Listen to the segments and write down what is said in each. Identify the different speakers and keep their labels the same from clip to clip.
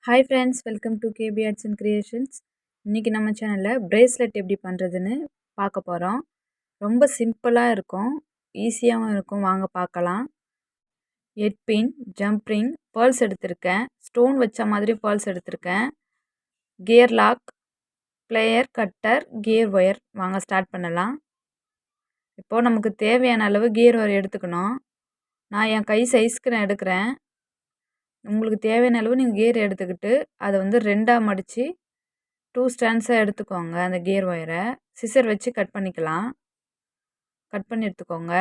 Speaker 1: Hi friends, welcome to Kbartsandcreations. இன்னைக்கு நம்ம சேனல்ல பிரேஸ்லெட் எப்படி பண்றதுன்னு பார்க்க போறோம். ரொம்ப சிம்பிளா இருக்கும், ஈஸியாவும் இருக்கும். வாங்க பார்க்கலாம். 8 பின், ஜம்ப் ரிங், pearls எடுத்திருக்கேன். ஸ்டோன் வச்ச மாதிரி pearls எடுத்திருக்கேன். Gear lock, plier, cutter, gear wire. வாங்க ஸ்டார்ட் பண்ணலாம். இப்போ நமக்கு தேவையான அளவு கியர் ஒயர் எடுத்துக்கணும். நான் என் கை சைஸ்க்கு நான் எடுக்கிறேன். உங்களுக்கு தேவையான அளவு நீங்கள் கியர் எடுத்துக்கிட்டு அதை வந்து ரெண்டாக மடித்து 2 ஸ்டாண்ட்ஸாக எடுத்துக்கோங்க. அந்த கியர் ஒயரை சிசர் வச்சு கட் பண்ணிக்கலாம். கட் பண்ணி எடுத்துக்கோங்க.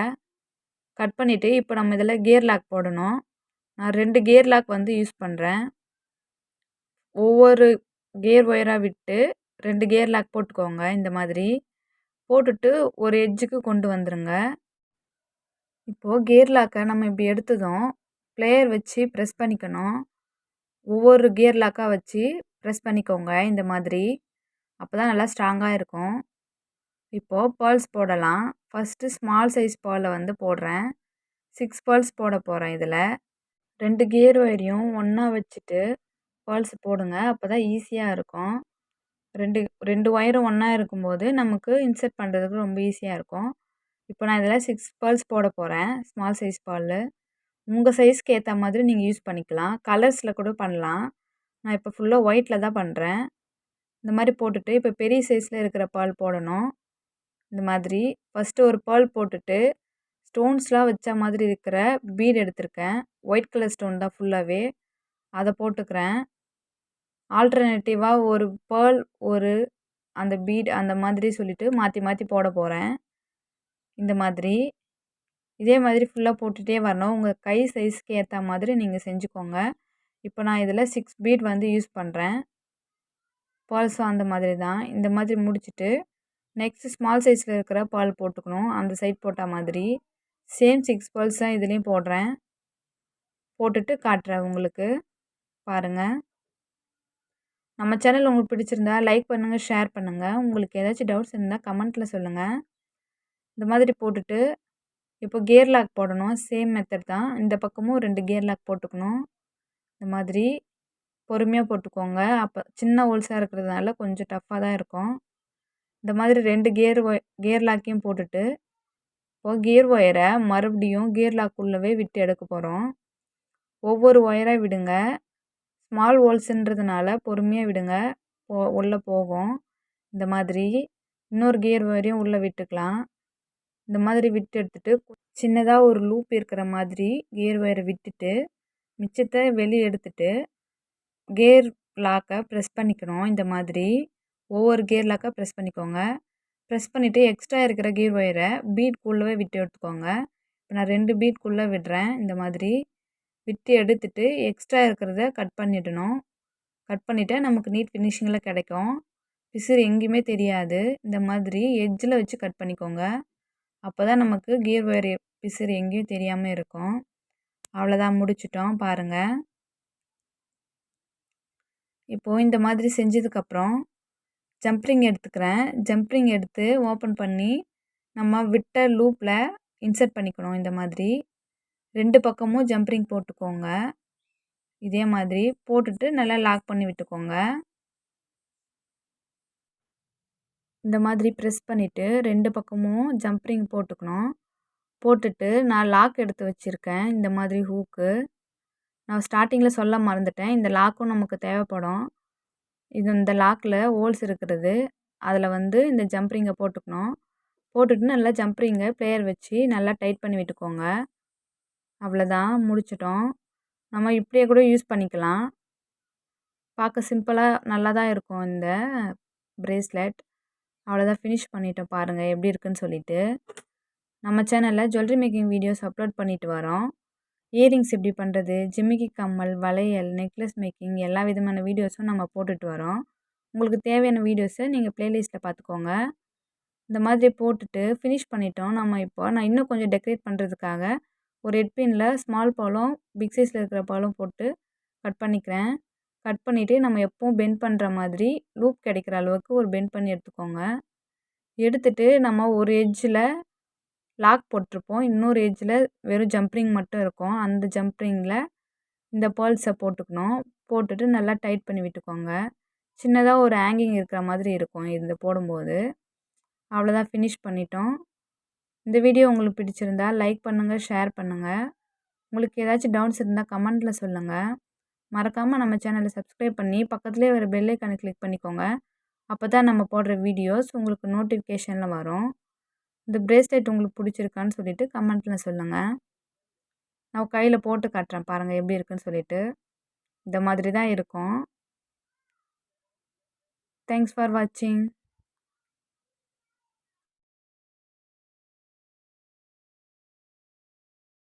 Speaker 1: கட் பண்ணிவிட்டு இப்போ நம்ம இதில் கியர் லாக் போடணும். நான் 2 கியர் லாக் வந்து யூஸ் பண்ணுறேன். ஒவ்வொரு கியர் ஒயராக விட்டு 2 கியர் லாக் போட்டுக்கோங்க. இந்த மாதிரி போட்டுட்டு ஒரு எட்ஜுக்கு கொண்டு வந்துடுங்க. இப்போது கியர் லாக்கை நம்ம இப்படி எடுத்ததும் ப்ளேயர் வச்சு ப்ரெஸ் பண்ணிக்கணும். ஒவ்வொரு கியர் லாக்காக வச்சு ப்ரெஸ் பண்ணிக்கோங்க இந்த மாதிரி. அப்போ தான் நல்லா ஸ்ட்ராங்காக இருக்கும். இப்போது பேர்ல்ஸ் போடலாம். ஃபஸ்ட்டு ஸ்மால் சைஸ் பேர்லை வந்து போடுறேன். 6 பேர்ல்ஸ் போட போகிறேன். இதில் 2 கியர் ஒயரையும் ஒன்றா வச்சுட்டு பேர்ல்ஸ் போடுங்க. அப்போ தான் ஈஸியாக இருக்கும். ரெண்டு ஒயரும் ஒன்றா இருக்கும்போது நமக்கு இன்சர்ட் பண்ணுறதுக்கு ரொம்ப ஈஸியாக இருக்கும். இப்போ நான் இதில் 6 பேர்ல்ஸ் போட போகிறேன். Small size pearl. உங்கள் சைஸ்க்கு ஏற்ற மாதிரி நீங்கள் யூஸ் பண்ணிக்கலாம். கலர்ஸில் கூட பண்ணலாம். நான் இப்போ ஃபுல்லாக ஒயிட்டில் தான் பண்ணுறேன். இந்த மாதிரி போட்டுட்டு இப்போ பெரிய சைஸில் இருக்கிற பேர்ல் போடணும். இந்த மாதிரி ஃபஸ்ட்டு ஒரு பேர்ல் போட்டுட்டு ஸ்டோன்ஸ்லாம் வச்ச மாதிரி இருக்கிற பீட் எடுத்திருக்கேன். ஒயிட் கலர் ஸ்டோன் தான் ஃபுல்லாகவே. அதை போட்டுக்கிறேன். ஆல்டர்னேட்டிவாக ஒரு பேர்ல் ஒரு அந்த பீட் அந்த மாதிரி சொல்லிவிட்டு மாற்றி மாற்றி போட போகிறேன். இந்த மாதிரி இதே மாதிரி ஃபுல்லாக போட்டுகிட்டே வரணும். உங்கள் கை சைஸ்க்கு ஏற்ற மாதிரி நீங்கள் செஞ்சுக்கோங்க. இப்போ நான் இதில் 6 பீட் வந்து யூஸ் பண்ணுறேன். பேர்ல்ஸும் அந்த மாதிரி தான். இந்த மாதிரி முடிச்சுட்டு நெக்ஸ்ட்டு ஸ்மால் சைஸில் இருக்கிற பேர்ல் போட்டுக்கணும். அந்த சைட் போட்ட மாதிரி சேம் 6 பேர்ல்ஸ் தான் இதுலேயும் போடுறேன். போட்டுட்டு காட்டுறேன் உங்களுக்கு. பாருங்கள். நம்ம சேனல் உங்களுக்கு பிடிச்சிருந்தா லைக் பண்ணுங்கள், ஷேர் பண்ணுங்கள். உங்களுக்கு ஏதாச்சும் டவுட்ஸ் இருந்தால் கமெண்ட்டில் சொல்லுங்கள். இந்த மாதிரி போட்டுட்டு இப்போ கியர் லாக் போடணும். சேம் மெத்தட் தான். இந்த பக்கமும் 2 கியர் லாக் போட்டுக்கணும். இந்த மாதிரி பொறுமையாக போட்டுக்கோங்க. அப்போ சின்ன ஹோல்ஸாக இருக்கிறதுனால கொஞ்சம் டஃப்பாக தான் இருக்கும். இந்த மாதிரி 2 கியர் லாக்கையும் போட்டுட்டு இப்போது கியர் ஒயரை மறுபடியும் கியர் லாக்குள்ளவே விட்டு எடுக்க போகிறோம். ஒவ்வொரு ஒயராக விடுங்க. ஸ்மால் ஹோல்ஸுன்றதுனால பொறுமையாக விடுங்க. உள்ளே போகும். இந்த மாதிரி இன்னொரு கியர் ஒயரையும் உள்ளே விட்டுக்கலாம். இந்த மாதிரி விட்டு எடுத்துட்டு சின்னதாக ஒரு லூப் இருக்கிற மாதிரி கியர் ஒயரை விட்டுட்டு மிச்சத்தை வெளியே எடுத்துட்டு கியர் லாக்கை ப்ரெஸ் பண்ணிக்கணும். இந்த மாதிரி ஒவ்வொரு கியர் லாக்காக ப்ரெஸ் பண்ணிக்கோங்க. ப்ரெஸ் பண்ணிவிட்டு எக்ஸ்ட்ரா இருக்கிற கியர் ஒயரை பீட்குள்ளவே விட்டு எடுத்துக்கோங்க. இப்போ நான் 2 பீட்குள்ளே விடுறேன். இந்த மாதிரி விட்டு எடுத்துட்டு எக்ஸ்ட்ரா இருக்கிறத கட் பண்ணிடணும். கட் பண்ணிவிட்டு நமக்கு நீட் ஃபினிஷிங்கில் கிடைக்கும். பிசுறு எங்கேயுமே தெரியாது. இந்த மாதிரி எட்ஜில் வச்சு கட் பண்ணிக்கோங்க. அப்போ தான் நமக்கு கியர் ஒயர் பிசுறு எங்கேயும் தெரியாமல் இருக்கும். அவ்வளோதான், முடிச்சிட்டோம். பாருங்கள். இப்போது இந்த மாதிரி செஞ்சதுக்கப்புறம் ஜம்ப்ரிங் எடுத்துக்கிறேன். ஜம்ப்ரிங் எடுத்து ஓப்பன் பண்ணி நம்ம விட்ட லூப்பில் இன்சர்ட் பண்ணிக்கணும். இந்த மாதிரி 2 பக்கமும் ஜம்ப்ரிங் போட்டுக்கோங்க. இதே மாதிரி போட்டுட்டு நல்லா லாக் பண்ணி விட்டுக்கோங்க. இந்த மாதிரி ப்ரெஸ் பண்ணிவிட்டு 2 பக்கமும் ஜம்ப்ரிங் போட்டுக்கணும். போட்டுட்டு நான் லாக் எடுத்து வச்சுருக்கேன். இந்த மாதிரி ஹூக்கு நான் ஸ்டார்டிங்கில் சொல்ல மறந்துட்டேன். இந்த லாக்கும் நமக்கு தேவைப்படும். இந்த லாக்கில் ஹோல்ஸ் இருக்கிறது. அதில் வந்து இந்த ஜம்ப்ரிங்கை போட்டுக்கணும். போட்டுட்டு நல்லா ஜம்ப்ரிங்கை ப்ளேயர் வச்சு நல்லா டைட் பண்ணி விட்டுக்கோங்க. அவ்வளோதான், முடிச்சிட்டோம். நம்ம இப்படியே கூட யூஸ் பண்ணிக்கலாம். பார்க்க சிம்பிளாக நல்லா தான் இருக்கும் இந்த பிரேஸ்லெட். அவ்வளோதான், ஃபினிஷ் பண்ணிட்டோம். பாருங்கள் எப்படி இருக்குன்னு சொல்லிட்டு. நம்ம சேனலில் ஜுவல்லரி மேக்கிங் வீடியோஸ் அப்லோட் பண்ணிட்டு வரோம். இயரிங்ஸ் எப்படி பண்ணுறது, ஜிமிக்கி கம்மல், வளையல், நெக்லஸ் மேக்கிங் எல்லா விதமான வீடியோஸும் நம்ம போட்டுட்டு வரோம். உங்களுக்கு தேவையான வீடியோஸை நீங்கள் ப்ளேலிஸ்ட்டில் பார்த்துக்கோங்க. இந்த மாதிரி போட்டுட்டு ஃபினிஷ் பண்ணிட்டோம். நான் இன்னும் கொஞ்சம் டெக்கரேட் பண்ணுறதுக்காக ஒரு ஹெட் பின்னில் ஸ்மால் பாலும் பிக் சைஸில் இருக்கிற பாலும் போட்டு கட் பண்ணிக்கிறேன். கட் பண்ணிவிட்டு நம்ம எப்பவும் பெண்ட் பண்ணுற மாதிரி லூப் கிடைக்கிற அளவுக்கு ஒரு பெண்ட் பண்ணி எடுத்துக்கோங்க. எடுத்துட்டு நம்ம ஒரு எட்ஜில் லாக் போட்டிருப்போம். இன்னொரு எட்ஜில் வெறும் ஜம்ப்ரிங் மட்டும் இருக்கும். அந்த ஜம்ப்ரிங்கில் இந்த பேர்ல்ஸை போட்டுக்கணும். போட்டுட்டு நல்லா டைட் பண்ணி விட்டுக்கோங்க. சின்னதாக ஒரு ஹேங்கிங் இருக்கிற மாதிரி இருக்கும் இது போடும்போது. அவ்வளோதான், ஃபினிஷ் பண்ணிட்டோம். இந்த வீடியோ உங்களுக்கு பிடிச்சிருந்தா லைக் பண்ணுங்கள், ஷேர் பண்ணுங்கள். உங்களுக்கு ஏதாச்சும் டவுட்ஸ் இருந்தால் கமெண்ட்டில் சொல்லுங்கள். மறக்காமல் நம்ம சேனலை சப்ஸ்கிரைப் பண்ணி பக்கத்துலேயே ஒரு பெல் ஐக்கானை கிளிக் பண்ணிக்கோங்க. அப்போ தான் நம்ம போடுற வீடியோஸ் உங்களுக்கு நோட்டிஃபிகேஷனில் வரும். இந்த பிரேஸ்லெட் உங்களுக்கு பிடிச்சிருக்கான்னு சொல்லிட்டு கமெண்ட்டில் சொல்லுங்கள். நான் கையில் போட்டு காட்டுறேன் பாருங்கள் எப்படி இருக்குன்னு சொல்லிட்டு. இந்த மாதிரி தான் இருக்கும். தேங்க்ஸ் ஃபார் வாட்சிங்.